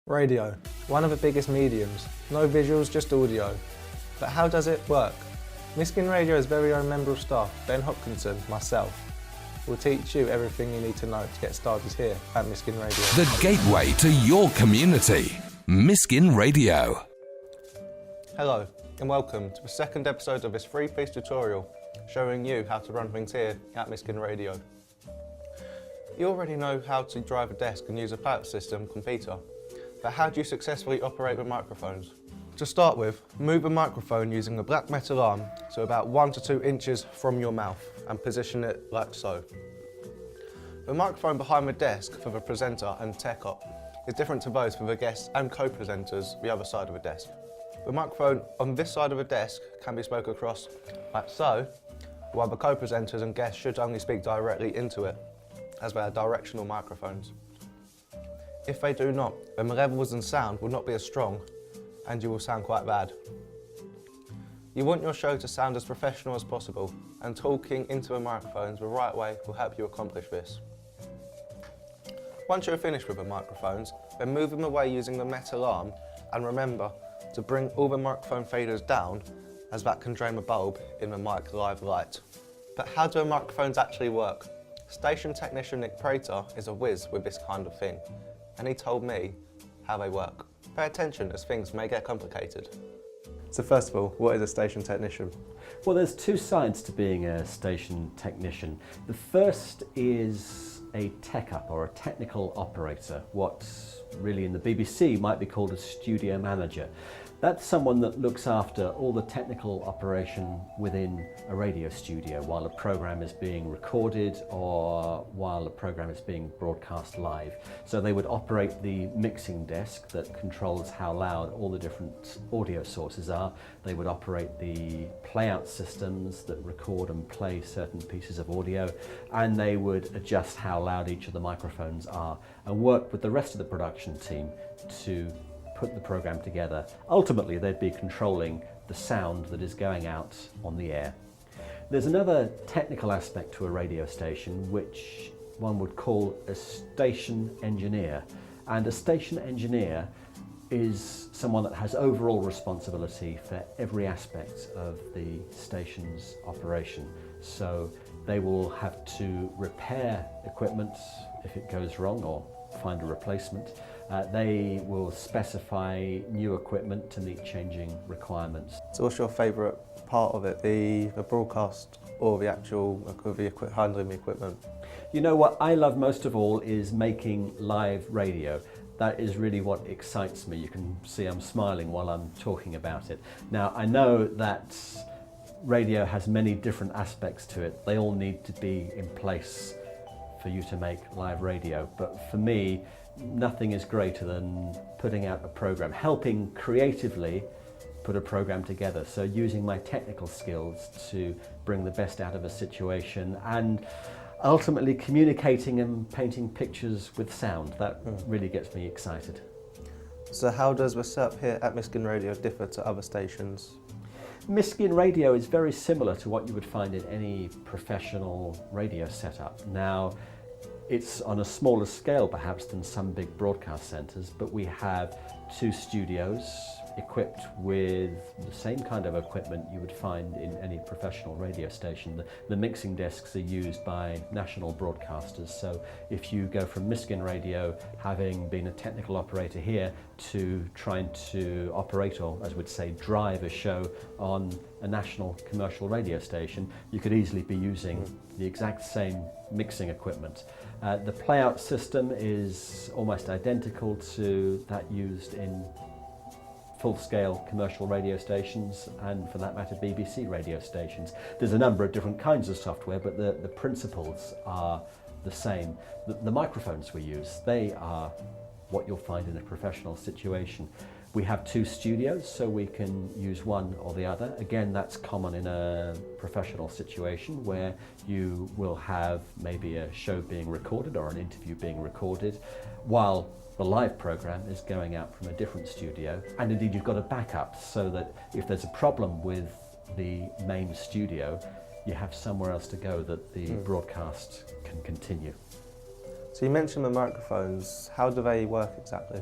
Radio, one of the biggest mediums. No visuals, just audio. But how does it work? Miskin Radio's very own member of staff, Ben Hopkinson, myself, will teach you everything you need to know to get started here at Miskin Radio. The gateway to your community. Miskin Radio. Hello and welcome to the second episode of this three-piece tutorial showing you how to run things here at Miskin Radio. You already know how to drive a desk and use a pallet system computer, but how do you successfully operate with microphones? To start with, move a microphone using a black metal arm to about 1 to 2 inches from your mouth and position it like so. The microphone behind the desk for the presenter and tech op is different to those for the guests and co-presenters the other side of the desk. The microphone on this side of the desk can be spoken across like so, while the co-presenters and guests should only speak directly into it, as they are directional microphones. If they do not, then the levels and sound will not be as strong and you will sound quite bad. You want your show to sound as professional as possible, and talking into the microphones the right way will help you accomplish this. Once you're finished with the microphones, then move them away using the metal arm, and remember to bring all the microphone faders down, as that can drain the bulb in the mic live light. But how do the microphones actually work? Station technician Nick Prater is a whiz with this kind of thing, and he told me how they work. Pay attention as things may get complicated. So first of all, what is a station technician? Well, there's two sides to being a station technician. The first is a tech-up or a technical operator, what really in the BBC might be called a studio manager. That's someone that looks after all the technical operation within a radio studio while a program is being recorded or while a program is being broadcast live. So they would operate the mixing desk that controls how loud all the different audio sources are. They would operate the playout systems that record and play certain pieces of audio, and they would adjust how loud each of the microphones are and work with the rest of the production team to put the program together. Ultimately, they'd be controlling the sound that is going out on the air. There's another technical aspect to a radio station which one would call a station engineer. And a station engineer is someone that has overall responsibility for every aspect of the station's operation. So they will have to repair equipment if it goes wrong or find a replacement. They will specify new equipment to meet changing requirements. So what's your favourite part of it, the broadcast or the actual handling the equipment? You know what I love most of all is making live radio. That is really what excites me. You can see I'm smiling while I'm talking about it. Now I know that radio has many different aspects to it. They all need to be in place for you to make live radio, but for me nothing is greater than putting out a program, helping creatively put a program together. So using my technical skills to bring the best out of a situation and ultimately communicating and painting pictures with sound. That really gets me excited. So how does the setup here at Miskin Radio differ to other stations? Miskin Radio is very similar to what you would find in any professional radio setup. Now, it's on a smaller scale perhaps than some big broadcast centres, but we have 2 studios equipped with the same kind of equipment you would find in any professional radio station. The mixing desks are used by national broadcasters, so if you go from Miskin Radio, having been a technical operator here, to trying to operate, or as we'd say, drive a show on a national commercial radio station, you could easily be using the exact same mixing equipment. The playout system is almost identical to that used in full-scale commercial radio stations and, for that matter, BBC radio stations. There's a number of different kinds of software, but the principles are the same. The microphones we use, they are what you'll find in a professional situation. We have 2 studios, so we can use one or the other. Again, that's common in a professional situation where you will have maybe a show being recorded or an interview being recorded while the live program is going out from a different studio. And indeed, you've got a backup so that if there's a problem with the main studio, you have somewhere else to go that the broadcast can continue. So you mentioned the microphones. How do they work exactly?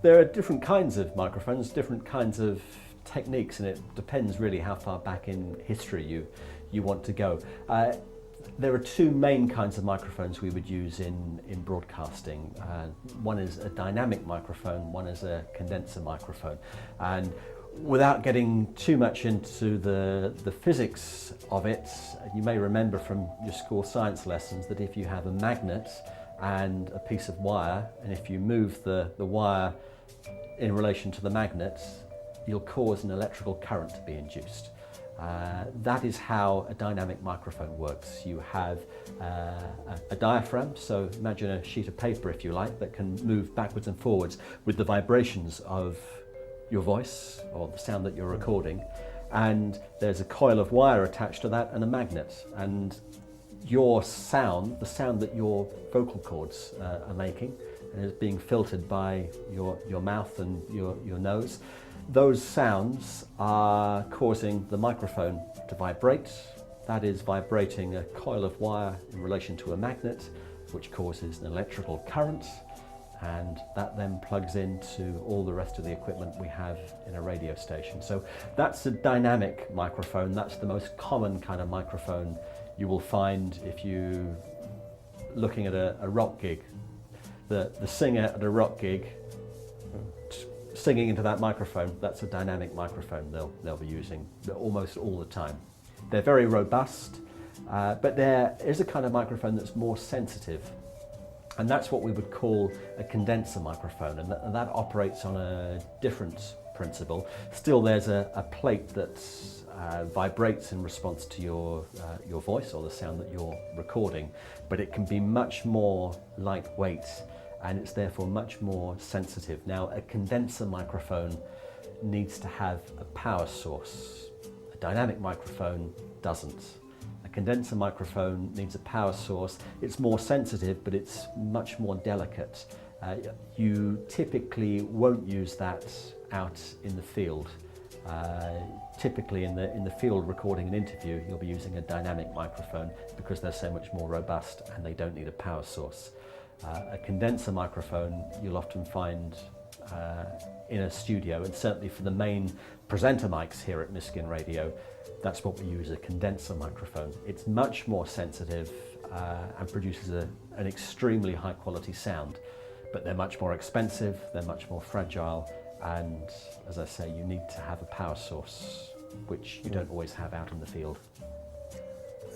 There are different kinds of microphones, different kinds of techniques, and it depends really how far back in history you want to go. There are two main kinds of microphones we would use in broadcasting. One is a dynamic microphone, one is a condenser microphone. And without getting too much into the physics of it, you may remember from your school science lessons that if you have a magnet and a piece of wire, and if you move the wire in relation to the magnet, you'll cause an electrical current to be induced. That is how a dynamic microphone works. You have a diaphragm, so imagine a sheet of paper, if you like, that can move backwards and forwards with the vibrations of your voice or the sound that you're recording, and there's a coil of wire attached to that and a magnet, and your sound, the sound that your vocal cords are making, is being filtered by your mouth and your nose. Those sounds are causing the microphone to vibrate. That is vibrating a coil of wire in relation to a magnet, which causes an electrical current, and that then plugs into all the rest of the equipment we have in a radio station. So that's a dynamic microphone. That's the most common kind of microphone you will find if you're looking at a rock gig. The singer at a rock gig singing into that microphone, that's a dynamic microphone they'll be using almost all the time. They're very robust, but there is a kind of microphone that's more sensitive, and that's what we would call a condenser microphone, and that operates on a different principle. Still, there's a plate that vibrates in response to your voice or the sound that you're recording, but it can be much more lightweight, and it's therefore much more sensitive. Now, a condenser microphone needs to have a power source. A dynamic microphone doesn't. A condenser microphone needs a power source. It's more sensitive, but it's much more delicate. You typically won't use that out in the field. Typically in the field recording an interview, you'll be using a dynamic microphone because they're so much more robust and they don't need a power source. A condenser microphone you'll often find in a studio, and certainly for the main presenter mics here at Miskin Radio, that's what we use, a condenser microphone. It's much more sensitive and produces an extremely high quality sound, but they're much more expensive, they're much more fragile, and as I say, you need to have a power source, which you don't always have out in the field.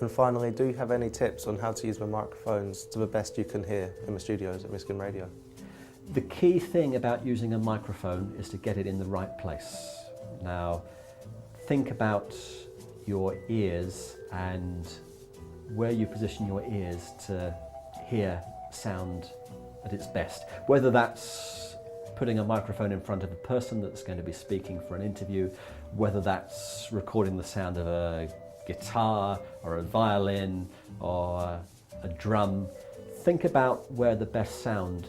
And finally, do you have any tips on how to use the microphones to the best you can hear in the studios at Miskin Radio? The key thing about using a microphone is to get it in the right place. Now, think about your ears and where you position your ears to hear sound at its best. Whether that's putting a microphone in front of a person that's going to be speaking for an interview, whether that's recording the sound of a guitar or a violin or a drum. Think about where the best sound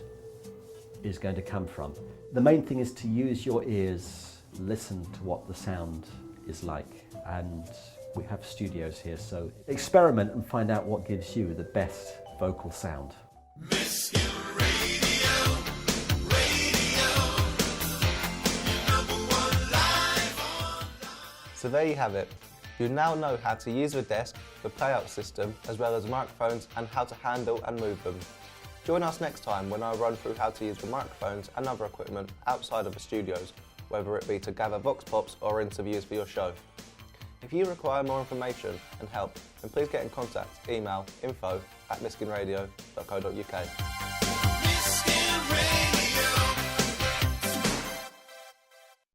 is going to come from. The main thing is to use your ears, listen to what the sound is like, and we have studios here, so experiment and find out what gives you the best vocal sound. Miskin Radio, #1 live online. So there you have it. You now know how to use the desk, the playout system, as well as microphones, and how to handle and move them. Join us next time when I run through how to use the microphones and other equipment outside of the studios, whether it be to gather vox pops or interviews for your show. If you require more information and help, then please get in contact. Email info@miskinradio.co.uk.